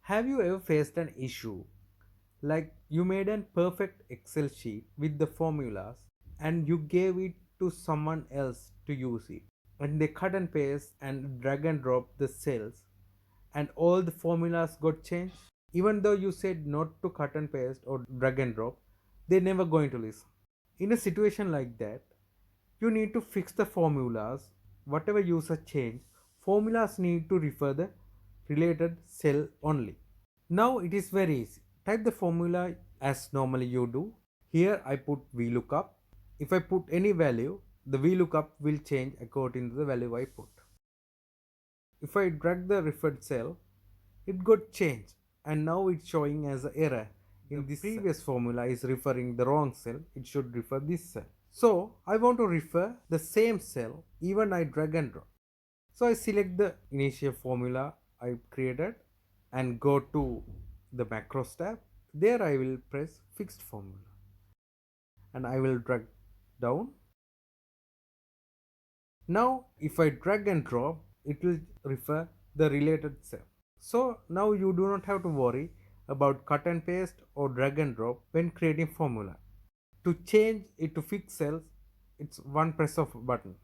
Have you ever faced an issue like you made a perfect Excel sheet with the formulas and you gave it to someone else to use it, and they cut and paste and drag and drop the cells and all the formulas got changed? Even though you said not to cut and paste or drag and drop, they're never going to listen. In a situation like that, you need to fix the formulas. Whatever user change, formulas need to refer the related cell only. Now it is very easy. Type the formula as normally you do. Here I put VLOOKUP. If I put any value, the VLOOKUP will change according to the value I put. If I drag the referred cell, it got changed and now it's showing as an error. In this previous formula is referring the wrong cell, it should refer this cell. So I want to refer the same cell even I drag and drop. So I select the initial formula I created and go to the macros tab. There I will press fixed formula and I will drag down. Now if I drag and drop, it will refer the related cell. So now you do not have to worry about cut and paste or drag and drop when creating formula. To change it to fixed cells, it's one press of a button.